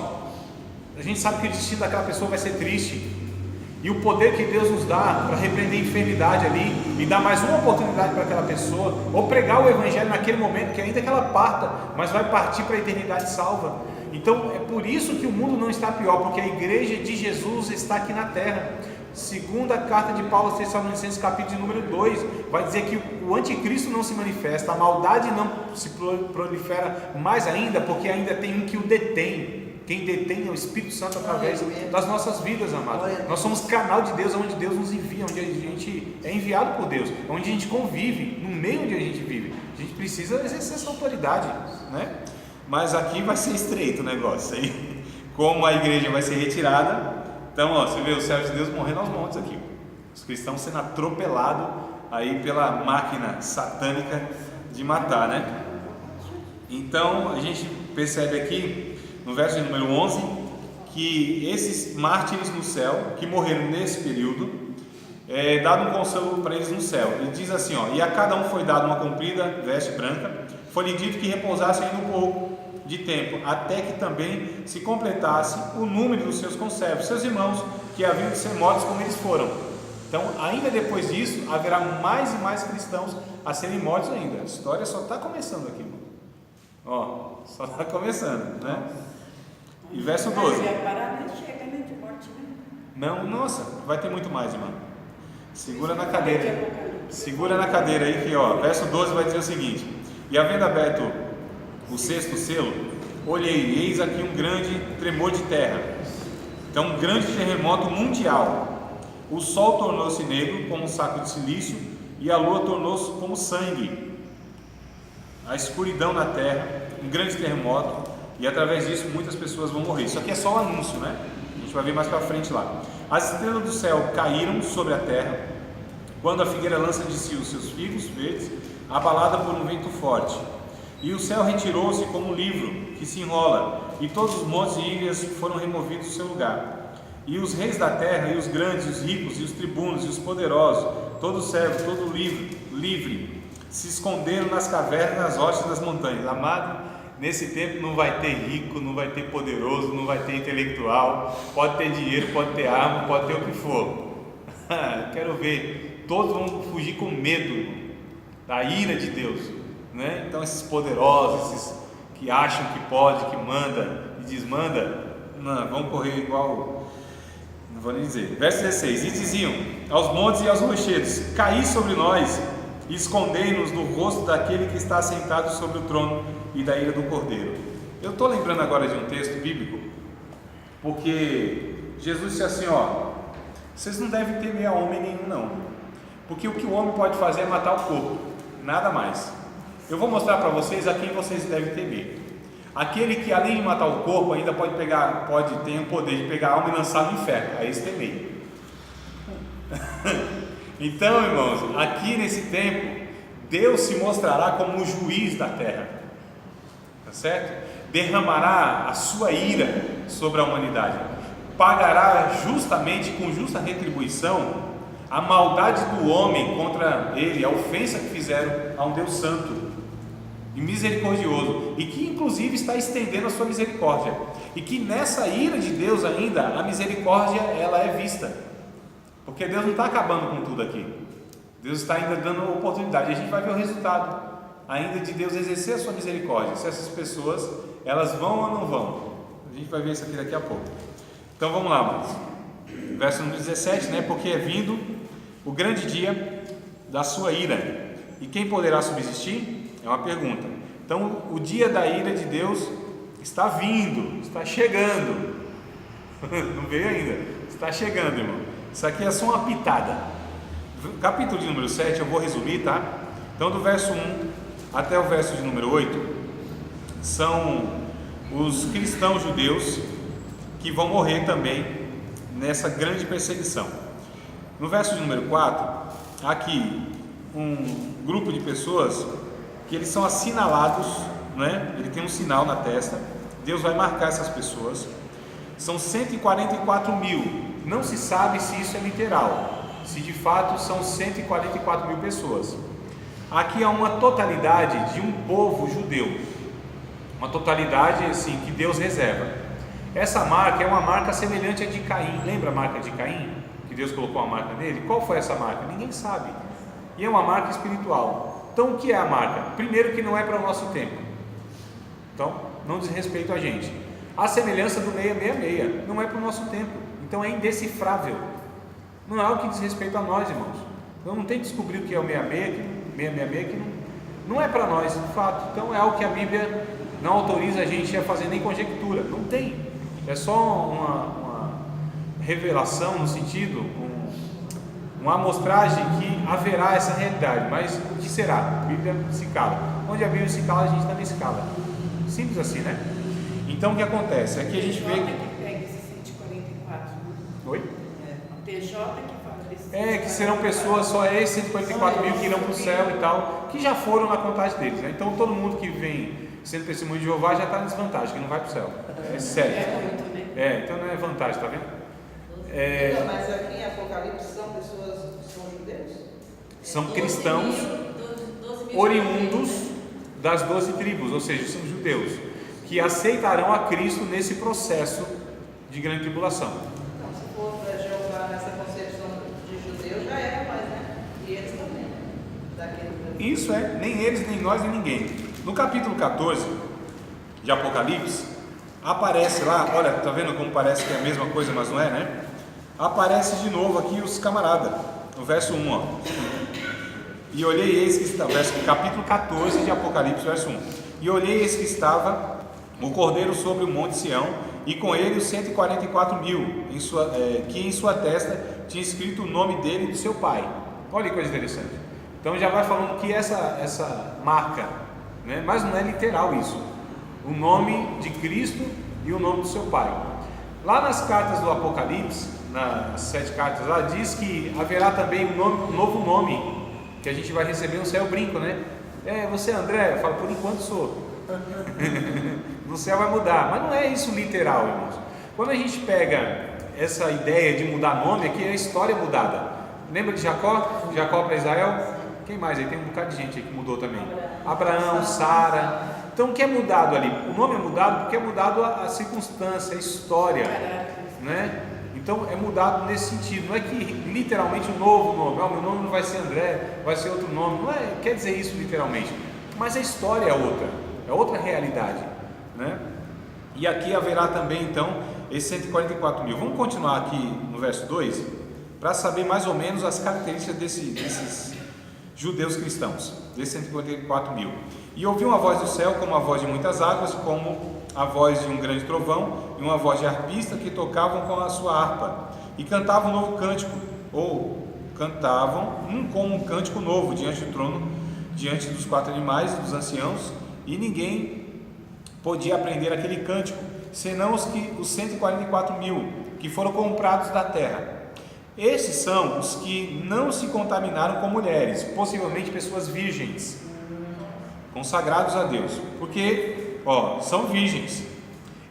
a gente sabe que o destino daquela pessoa vai ser triste. E o poder que Deus nos dá para repreender a enfermidade ali e dar mais uma oportunidade para aquela pessoa, ou pregar o Evangelho naquele momento, que ainda que ela parta, mas vai partir para a eternidade salva. Então é por isso que o mundo não está pior, porque a igreja de Jesus está aqui na terra. Segunda carta de Paulo aos Tessalonicenses, capítulo de número 2, vai dizer que o anticristo não se manifesta, a maldade não se prolifera mais ainda, porque ainda tem um que o detém. Quem detém é o Espírito Santo através das nossas vidas, amados. Nós somos canal de Deus, onde Deus nos envia, onde a gente é enviado por Deus, onde a gente convive, no meio onde a gente vive. A gente precisa exercer essa autoridade, né? Mas aqui vai ser estreito o negócio aí. Como a igreja vai ser retirada, então, ó, você vê os servos de Deus morrendo aos montes aqui. Os cristãos sendo atropelados aí pela máquina satânica de matar, né? Então a gente percebe aqui no verso de número 11 que esses mártires no céu que morreram nesse período é dado um consolo para eles no céu. Ele diz assim, ó: e a cada um foi dado uma comprida veste branca, foi-lhe dito que repousasse ainda um pouco de tempo, até que também se completasse o número dos seus conservos, seus irmãos, que haviam de ser mortos como eles foram. Então, ainda depois disso, haverá mais e mais cristãos a serem mortos ainda. A história só está começando aqui, irmão. Ó, só está começando, né? E verso 12. Não, nossa, vai ter muito mais, irmão. Segura na cadeira. Segura na cadeira aí que, ó, verso 12 vai dizer o seguinte: e havendo aberto o sexto selo, olhei, e eis aqui um grande tremor de terra. Então, um grande terremoto mundial. O sol tornou-se negro como um saco de silício, e a lua tornou-se como sangue. A escuridão na terra, um grande terremoto, e através disso muitas pessoas vão morrer. Isso aqui é só um anúncio, né? A gente vai ver mais para frente lá. As estrelas do céu caíram sobre a terra, quando a figueira lança de si os seus figos verdes, abalada por um vento forte. E o céu retirou-se como um livro que se enrola, e todos os montes e ilhas foram removidos do seu lugar. E os reis da terra, e os grandes, e os ricos, e os tribunos, e os poderosos, todo servo, todo livre, se esconderam nas cavernas, nas rochas das montanhas. Amado, nesse tempo não vai ter rico, não vai ter poderoso, não vai ter intelectual, pode ter dinheiro, pode ter arma, pode ter o que for. Quero ver, todos vão fugir com medo da ira de Deus, né? Então esses poderosos, esses que acham que pode, que manda e desmanda, não, vão correr igual, não vou nem dizer. Verso 16: e diziam aos montes e aos rochedos: caí sobre nós e escondei-nos no rosto daquele que está sentado sobre o trono e da ira do Cordeiro. Eu estou lembrando agora de um texto bíblico, porque Jesus disse assim, ó: vocês não devem temer a homem nenhum não, porque o que o homem pode fazer é matar o corpo, nada mais. Eu vou mostrar para vocês a quem vocês devem temer. Aquele que além de matar o corpo ainda tem o poder de pegar a alma e lançar no inferno, a esse temei. Então, irmãos, aqui nesse tempo Deus se mostrará como o juiz da terra, tá certo? Derramará a sua ira sobre a humanidade, pagará justamente, com justa retribuição, a maldade do homem contra ele, a ofensa que fizeram a um Deus santo e misericordioso, e que inclusive está estendendo a sua misericórdia, e que nessa ira de Deus ainda, a misericórdia ela é vista, porque Deus não está acabando com tudo aqui, Deus está ainda dando oportunidade, e a gente vai ver o resultado ainda de Deus exercer a sua misericórdia, se essas pessoas, elas vão ou não vão. A gente vai ver isso aqui daqui a pouco. Então vamos lá, amados. Verso número 17, né? Porque é vindo o grande dia da sua ira, e quem poderá subsistir? É uma pergunta. Então o dia da ira de Deus está vindo, está chegando. Não veio ainda, está chegando, irmão. Isso aqui é só uma pitada. Capítulo de número 7 eu vou resumir, tá? Então do verso 1 até o verso de número 8 são os cristãos judeus que vão morrer também nessa grande perseguição. No verso de número 4, há aqui um grupo de pessoas que eles são assinalados, né? Ele tem um sinal na testa, Deus vai marcar essas pessoas, são 144 mil, não se sabe se isso é literal, se de fato são 144 mil pessoas. Aqui há uma totalidade de um povo judeu, uma totalidade assim que Deus reserva. Essa marca é uma marca semelhante à de Caim. Lembra a marca de Caim? Que Deus colocou a marca nele? Qual foi essa marca? Ninguém sabe. E é uma marca espiritual. Então o que é a marca? Primeiro que não é para o nosso tempo. Então não diz respeito a gente. A semelhança do 666 não é para o nosso tempo. Então é indecifrável. Não é algo que diz respeito a nós, irmãos. Então não tem que descobrir o que é o 666 que não é para nós, de fato. Então é algo que a Bíblia não autoriza a gente a fazer nem conjectura. Não tem. É só uma revelação no sentido, uma amostragem que haverá essa realidade. Mas o que será? A Bíblia se cala. Onde a Bíblia se cala, a gente também se cala. Simples assim, né? Então o que acontece? Aqui a gente vê que pega esses 144. Oi? A PJ que fala desses que serão pessoas, só esses 144 mil que irão para o céu e tal, que já foram na contagem deles, né? Então todo mundo que vem sendo testemunho de Jeová já está em desvantagem, que não vai para o céu. É sério. Então não é vantagem, tá vendo? Mas aqui em Apocalipse são pessoas que são judeus? São cristãos oriundos das 12 tribos, ou seja, são judeus, que aceitarão a Cristo nesse processo de grande tribulação. Então, se for para Jeová nessa concepção de judeu, já era mais, né? E eles também, né? Isso nem eles, nem nós, nem ninguém. No capítulo 14 de Apocalipse, aparece lá, olha, tá vendo como parece que é a mesma coisa, mas não é, né? Aparece de novo aqui os camaradas, no verso 1, ó. E olhei eis que estava, capítulo 14 de Apocalipse, verso 1. E olhei eis que estava o Cordeiro sobre o monte Sião, e com ele os 144 mil, que em sua testa tinha escrito o nome dele e do seu pai. Olha que coisa interessante. Então já vai falando que essa marca, né? Mas não é literal isso. O nome de Cristo e o nome do seu pai. Lá nas cartas do Apocalipse, nas 7 cartas lá, diz que haverá também um novo nome que a gente vai receber no céu. Eu brinco, né? Você André? Eu falo, por enquanto sou. No céu vai mudar, mas não é isso literal, irmãos. Quando a gente pega essa ideia de mudar nome, aqui é a história mudada. Lembra de Jacó? Jacó para Israel? Quem mais aí? Tem um bocado de gente aí que mudou também. Abraão, Sara. Então o que é mudado ali? O nome é mudado porque é mudado a circunstância, a história, né? Então é mudado nesse sentido. Não é que literalmente um novo nome, meu nome não vai ser André, vai ser outro nome. Não quer dizer isso literalmente, mas a história é outra realidade, né? E aqui haverá também então esses 144 mil. Vamos continuar aqui no verso 2 para saber mais ou menos as características desses judeus cristãos, desses 144 mil. E ouvi uma voz do céu como a voz de muitas águas, como a voz de um grande trovão, e uma voz de harpista que tocavam com a sua harpa e cantavam um novo cântico, ou cantavam como um cântico novo diante do trono, diante dos 4 animais e dos anciãos, e ninguém podia aprender aquele cântico, senão os 144 mil que foram comprados da terra. Esses são os que não se contaminaram com mulheres, possivelmente pessoas virgens, consagrados a Deus, porque são virgens.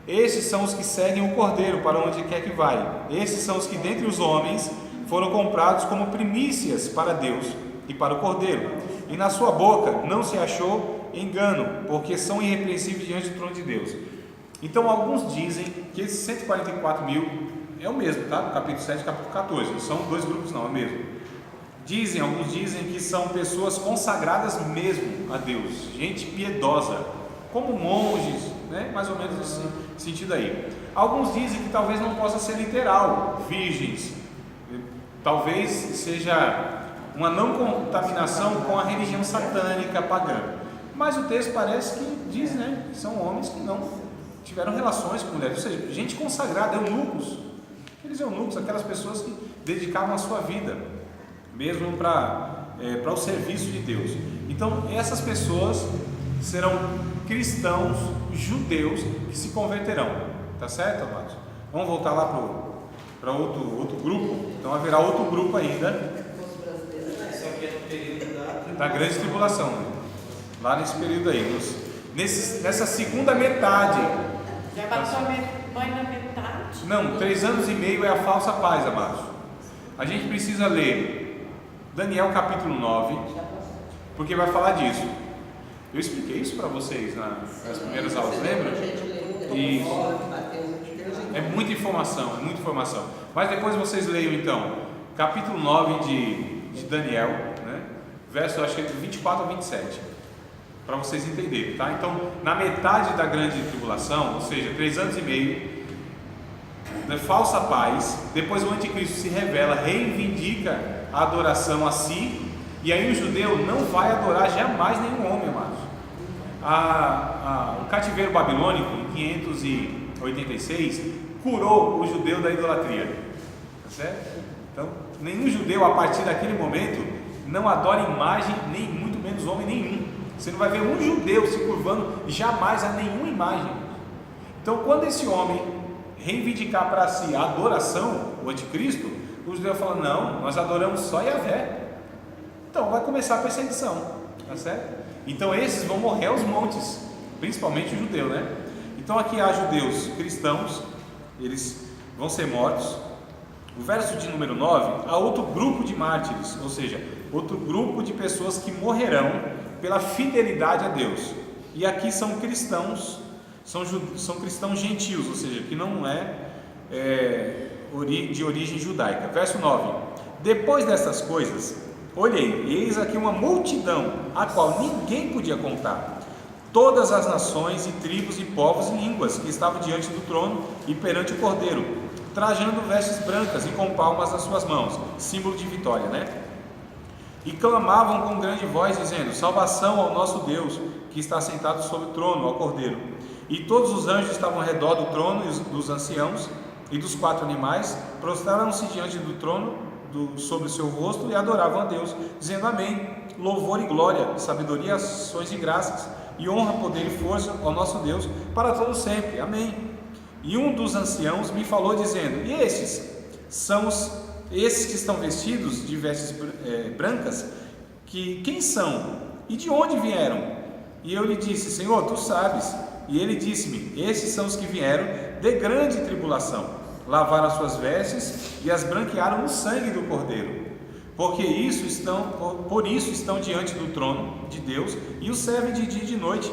Esses são os que seguem o Cordeiro para onde quer que vai. Esses são os que dentre os homens foram comprados como primícias para Deus e para o Cordeiro, e na sua boca não se achou engano, porque são irrepreensíveis diante do trono de Deus. Então alguns dizem que esses 144 mil é o mesmo, tá? No capítulo 7 e capítulo 14, não são 2 grupos não, é o mesmo. Alguns dizem que são pessoas consagradas mesmo a Deus, gente piedosa, como monges, né? Mais ou menos nesse sentido aí. Alguns dizem que talvez não possa ser literal, virgens, talvez seja uma não contaminação com a religião satânica pagã, mas o texto parece que diz, né, que são homens que não tiveram relações com mulheres, ou seja, gente consagrada, eunucos, aqueles eunucos, aquelas pessoas que dedicavam a sua vida mesmo para o serviço de Deus. Então essas pessoas serão cristãos judeus que se converterão, tá certo, amados? Vamos voltar lá para outro grupo. Então haverá outro grupo ainda. Isso aqui é no período da grande tribulação, né? Lá nesse período aí, nessa segunda metade. Já passou mais na metade? Não, 3 anos e meio é a falsa paz, amados. A gente precisa ler Daniel capítulo 9, porque vai falar disso. Eu expliquei isso para vocês nas primeiras aulas, lembra? É muita informação, Mas depois vocês leiam então, capítulo 9 de Daniel, né? Verso, acho que é de 24 a 27, para vocês entenderem, tá? Então, na metade da grande tribulação, ou seja, 3 anos e meio, de falsa paz, depois o anticristo se revela, reivindica a adoração a si, e aí o judeu não vai adorar jamais nenhum homem, amados. O cativeiro babilônico, em 586, curou o judeu da idolatria, tá certo? Então, nenhum judeu a partir daquele momento não adora imagem, nem muito menos homem nenhum. Você não vai ver um judeu se curvando jamais a nenhuma imagem. Então, quando esse homem reivindicar para si a adoração, o anticristo, os judeus falam: não, nós adoramos só Yahvé. Então vai começar a perseguição, tá certo? Então esses vão morrer aos montes, principalmente o judeu, né? Então aqui há judeus cristãos, eles vão ser mortos. O verso de número 9, há outro grupo de mártires, ou seja, outro grupo de pessoas que morrerão pela fidelidade a Deus. E aqui são cristãos, são cristãos gentios, ou seja, que não de origem judaica. Verso 9: depois dessas coisas, olhei, eis aqui uma multidão, a qual ninguém podia contar, todas as nações e tribos e povos e línguas que estavam diante do trono e perante o Cordeiro, trajando vestes brancas e com palmas nas suas mãos, símbolo de vitória, né? E clamavam com grande voz, dizendo: salvação ao nosso Deus, que está sentado sobre o trono, ao Cordeiro. E todos os anjos estavam ao redor do trono, e dos anciãos e dos 4 animais, prostraram-se diante do trono, sobre o seu rosto, e adoravam a Deus, dizendo: amém, louvor e glória, sabedoria, ações e graças, e honra, poder e força ao nosso Deus, para todo sempre, amém. E um dos anciãos me falou, dizendo: e esses que estão vestidos de vestes brancas, quem são? E de onde vieram? E eu lhe disse: Senhor, tu sabes. E ele disse-me: esses são os que vieram de grande tribulação, lavaram as suas vestes e as branquearam no sangue do Cordeiro. Por isso estão diante do trono de Deus e o servem de dia e de noite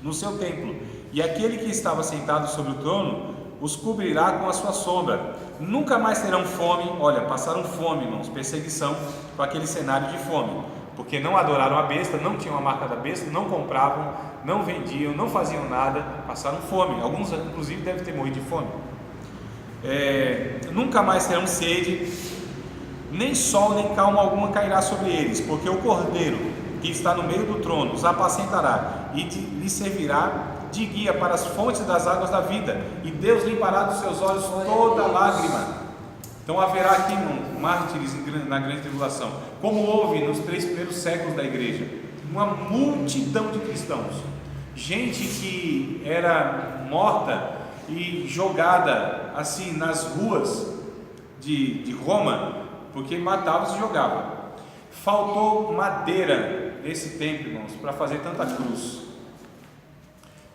no seu templo. E aquele que estava sentado sobre o trono os cobrirá com a sua sombra. Nunca mais terão fome. Olha, passaram fome, irmãos, perseguição, com aquele cenário de fome, porque não adoraram a besta, não tinham a marca da besta, não compravam, não vendiam, não faziam nada, passaram fome. Alguns inclusive devem ter morrido de fome. Nunca mais terão sede, nem sol nem calma alguma cairá sobre eles, porque o Cordeiro que está no meio do trono os apacentará e lhes servirá de guia para as fontes das águas da vida, e Deus limpará dos seus olhos toda lágrima. Então haverá aqui mártires na grande tribulação, como houve nos 3 primeiros séculos da igreja, uma multidão de cristãos, gente que era morta e jogada assim nas ruas de Roma, porque matava e jogava. Faltou madeira nesse tempo, irmãos, para fazer tanta cruz.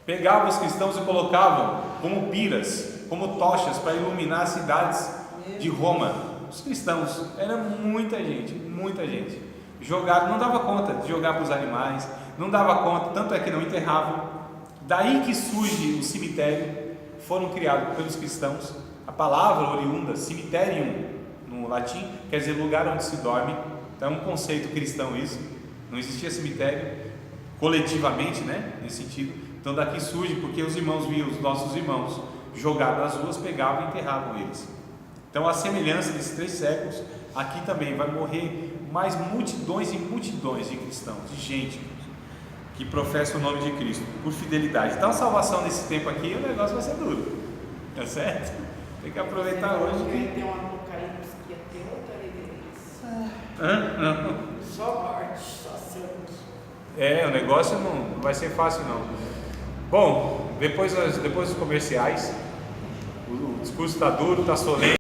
Pegavam os cristãos e colocavam como piras, como tochas, para iluminar as cidades de Roma. Os cristãos, era muita gente. Jogaram, não dava conta de jogar para os animais, não dava conta, tanto é que não enterravam. Daí que surge o cemitério, foram criados pelos cristãos. A palavra oriunda, cemiterium, no latim, quer dizer lugar onde se dorme. Então é um conceito cristão isso. Não existia cemitério coletivamente, né, nesse sentido. Então daqui surge, porque os irmãos viam os nossos irmãos jogados nas ruas, pegavam e enterravam eles. Então a semelhança desses 3 séculos, aqui também vai morrer mais multidões e multidões de cristãos, de gente que professa o nome de Cristo por fidelidade. Então a salvação nesse tempo aqui, o negócio vai ser duro, tá certo? Tem que aproveitar hoje que tem um apocalipse que ia ter outra igreja. Não. Só morte, só sangue. O negócio não vai ser fácil não. Bom, depois dos comerciais, o discurso está duro, está solene.